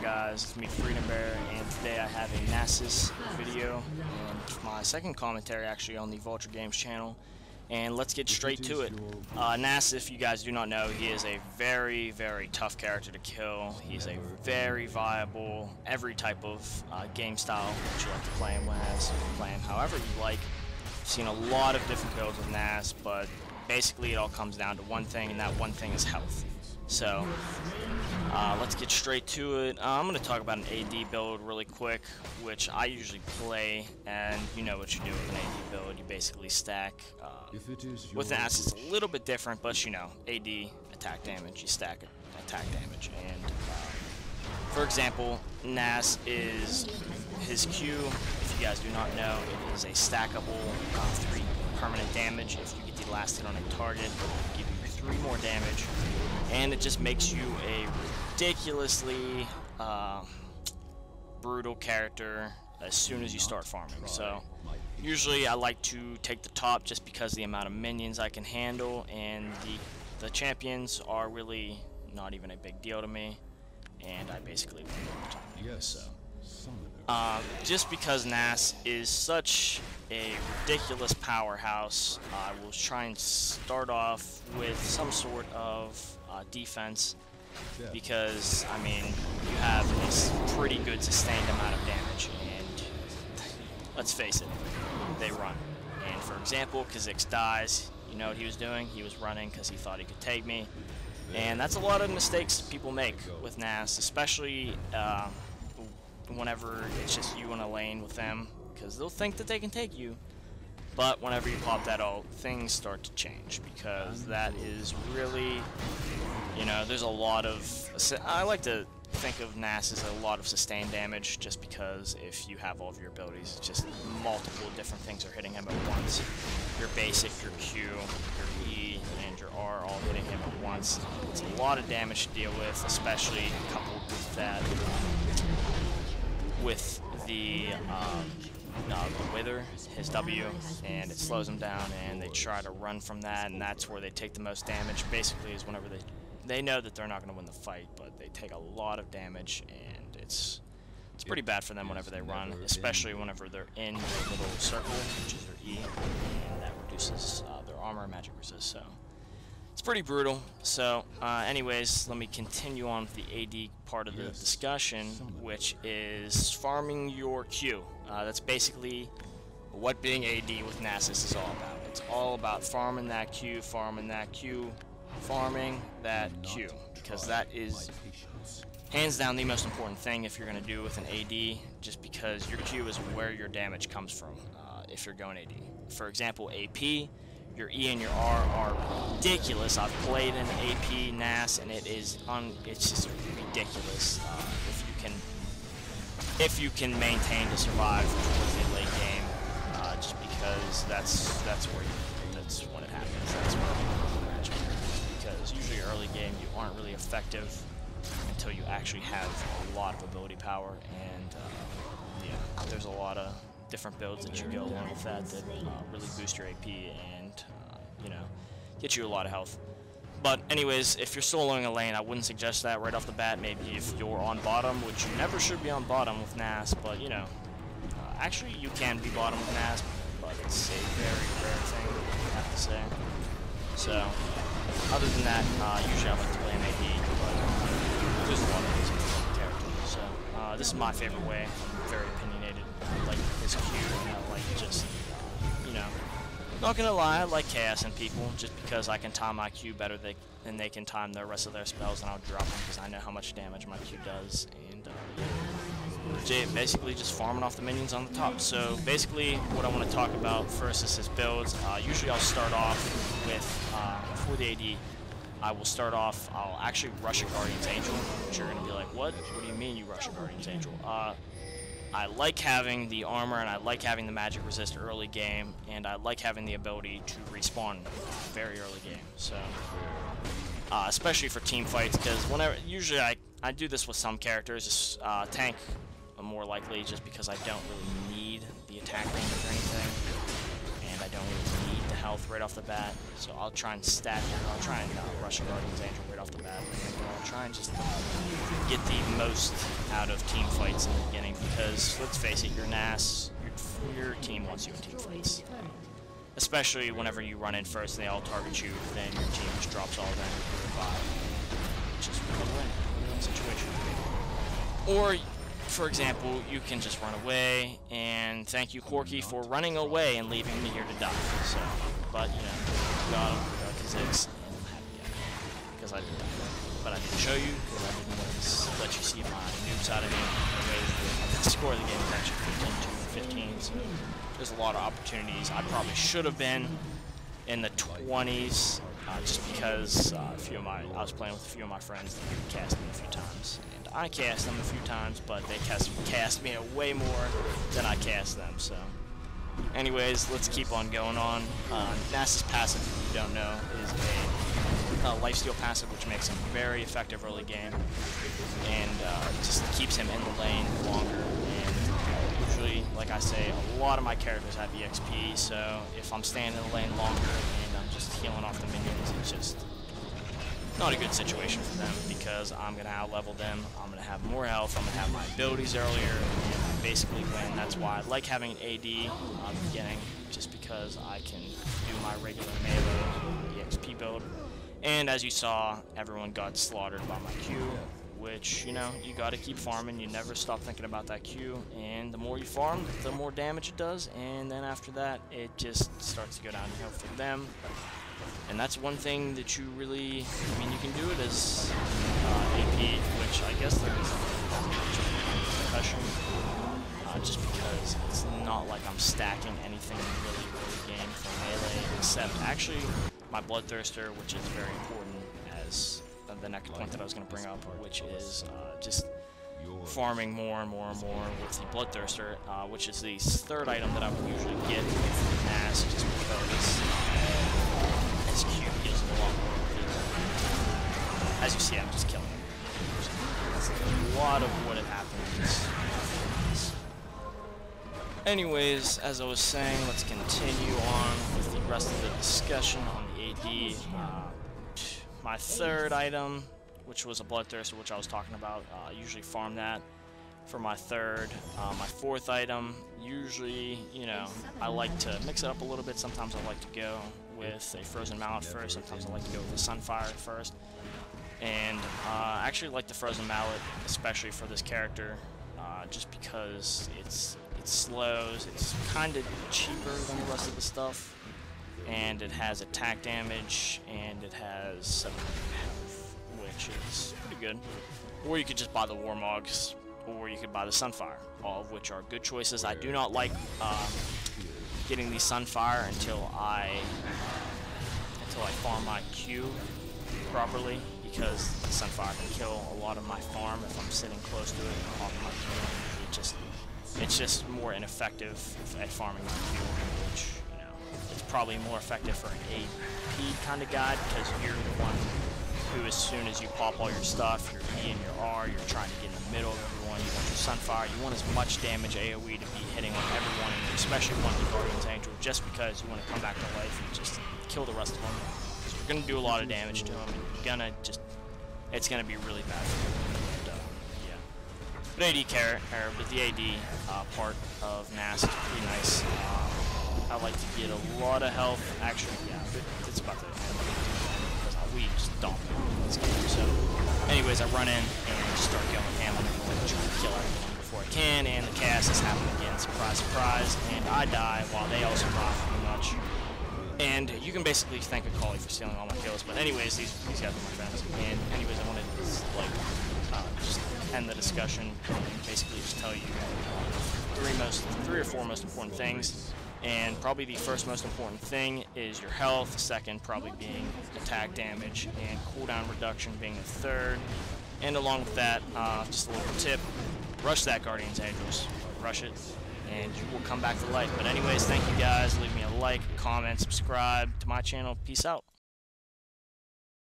guys? It's me, Freedom Bear, and today I have a Nasus video, and my second commentary actually on the Vultra Games channel. And let's get straight to it. Nasus, if you guys do not know, he is a very, very tough character to kill. He's a very viable, every type of game style that you like to play him as. You can play him however you like. I've seen a lot of different builds with Nasus, but basically it all comes down to one thing, and that one thing is health. So, let's get straight to it. I'm going to talk about an AD build really quick, which I usually play, and you know what you do with an AD build. You basically stack. With Nasus, it's a little bit different, but you know, AD, attack damage, you stack attack damage. And, for example, Nasus is his Q. If you guys do not know, it is a stackable 3 permanent damage. If you get the last hit on a target, it will give you 3 more damage. And it just makes you a ridiculously brutal character as soon as you start farming. So usually I like to take the top just because of the amount of minions I can handle, and the champions are really not even a big deal to me, and I basically win all the time. So just because Nasus is such a ridiculous powerhouse, I will try and start off with some sort of defense, because I mean, you have a pretty good sustained amount of damage, and let's face it, they run. And for example, Kha'Zix dies, you know what he was doing? He was running because he thought he could take me, and that's a lot of mistakes people make with Nasus, especially whenever it's just you in a lane with them, because they'll think that they can take you. But whenever you pop that ult, things start to change, because that is really, you know, there's a lot of, I like to think of Nasus as a lot of sustained damage, just because if you have all of your abilities, it's just multiple different things are hitting him at once. Your basic, your Q, your E, and your R all hitting him at once. It's a lot of damage to deal with, especially coupled with that, with the Wither, his W, and it slows them down, and they try to run from that, and that's where they take the most damage. Basically, is whenever they know that they're not going to win the fight, but they take a lot of damage, and it's pretty bad for them whenever they run, especially whenever they're in the little circle, which is their E, and that reduces their armor and magic resist. So it's pretty brutal. So anyways, let me continue on with the AD part of the discussion, which is farming your Q. That's basically what being AD with Nasus is all about. It's all about farming that Q, farming that Q, farming that Q, because that is hands down the most important thing if you're going to do with an AD, just because your Q is where your damage comes from if you're going AD. For example, AP, your E and your R are ridiculous. I've played an AP Nasus, and it's just ridiculous if you can maintain to survive towards the late game, just because that's when it happens. That's when the magic happens. Because usually early game you aren't really effective until you actually have a lot of ability power, and yeah, there's a lot of different builds that you go along with that really boost your AP and you know, get you a lot of health. But anyways, if you're soloing a lane, I wouldn't suggest that right off the bat. Maybe if you're on bottom, which you never should be on bottom with Nasus, but you know, actually you can be bottom with Nasus, but it's a very rare thing, I have to say. So other than that, usually I like to play an AD, but there's a lot of these characters. So this is my favorite way. I'm very opinionated. I like his Q, and I like just, you know, not gonna lie, I like chaosing people, just because I can time my Q better than they can time the rest of their spells, and I'll drop them because I know how much damage my Q does, and basically just farming off the minions on the top. So basically what I want to talk about first is his builds. Usually I'll start off with, for the AD, I'll actually rush a Guardian's Angel, which you're going to be like, what? What do you mean you rush a Guardian's Angel? I like having the armor, and I like having the magic resist early game, and I like having the ability to respawn very early game. So, especially for team fights, because usually I do this with some characters. Tank, more likely, just because I don't really need the attack range or anything, and I don't really need the health right off off the bat. So I'll try and I'll try and rush a Guardian's Angel right off the bat. And I'll try and just get the most out of team fights in the beginning, because let's face it, your NAS, your team wants you in team fights. Especially whenever you run in first and they all target you, then your team just drops all of them and revive. Just win-win situation. Or, for example, you can just run away, and thank you, Corky, for running away and leaving me here to die. So, but, you know, got him, got Kha'Zix, and I'm happy because I didn't die. But I didn't show you, because I didn't want to let you see my noob side of me. The score of the game is actually 15-2 and 15, so there's a lot of opportunities. I probably should have been in the 20s, just because I was playing with a few of my friends that cast me a few times. I cast them a few times, but they cast me way more than I cast them, so. Anyways, let's keep on going on. Nasus passive, if you don't know, is a lifesteal passive, which makes him very effective early game, and just keeps him in the lane longer. And usually, like I say, a lot of my characters have EXP, so if I'm staying in the lane longer and I'm just healing off the minions, it's just not a good situation for them, because I'm going to out-level them, I'm going to have more health, I'm going to have my abilities earlier, and I basically win. That's why I like having an AD at the beginning, just because I can do my regular melee EXP build. And as you saw, everyone got slaughtered by my Q, which, you know, you got to keep farming, you never stop thinking about that Q, and the more you farm, the more damage it does, and then after that, it just starts to go downhill for them. And that's one thing that you really, I mean, you can do it as AP, which I guess there is concussion, just because it's not like I'm stacking anything really early game for melee, except actually my Bloodthirster, which is very important as the next point that I was going to bring up, which is just farming more and more and more with the Bloodthirster, which is the third item that I would usually get with the NAS, just because his Q heals a lot more. As you see, I'm just killing him. That's a lot of what happens. Anyways, as I was saying, let's continue on with the rest of the discussion on the AD. My third item, which was a Bloodthirster, which I was talking about, I usually farm that for my third. My fourth item, usually, you know, I like to mix it up a little bit. Sometimes I like to go with a Frozen Mallet first, sometimes I like to go with a Sunfire first. And I actually like the Frozen Mallet, especially for this character, just because it slows, it's kind of cheaper than the rest of the stuff, and it has attack damage, and it has 7 health, which is pretty good. Or you could just buy the Warmogs, or you could buy the Sunfire, all of which are good choices. I do not like getting the Sunfire until I farm my Q properly, because the Sunfire can kill a lot of my farm if I'm sitting close to it and off my Q. It's just more ineffective at farming my Q, which, you know, it's probably more effective for an AP kind of guy, because you're the one who, as soon as you pop all your stuff, your E and your R, you're trying to get in the middle of everyone. You want your Sunfire, you want as much damage AoE to be hitting on everyone, and especially one of the Guardian's Angel, just because you want to come back to life and just kill the rest of them. So you're going to do a lot of damage to them, and it's going to be really bad for you. But the AD part of NAS is pretty nice. I like to get a lot of health. Actually, yeah, it's about to end because we just dominate this game. So, anyways, I run in and just start going ham on everyone, trying to kill everyone before I can, and the chaos is happening again. Surprise, surprise, and I die while they all survive pretty much. And you can basically thank a Kali for stealing all my kills. But anyways, these guys are my friends. And anyways, I wanted to just end the discussion and basically just tell you three or four most important things. And probably the first most important thing is your health, the second probably being attack damage, and cooldown reduction being the third. And along with that, just a little tip, rush that Guardian's Angels, rush it, and you will come back to life. But anyways, thank you guys, leave me a like, comment, subscribe to my channel, peace out.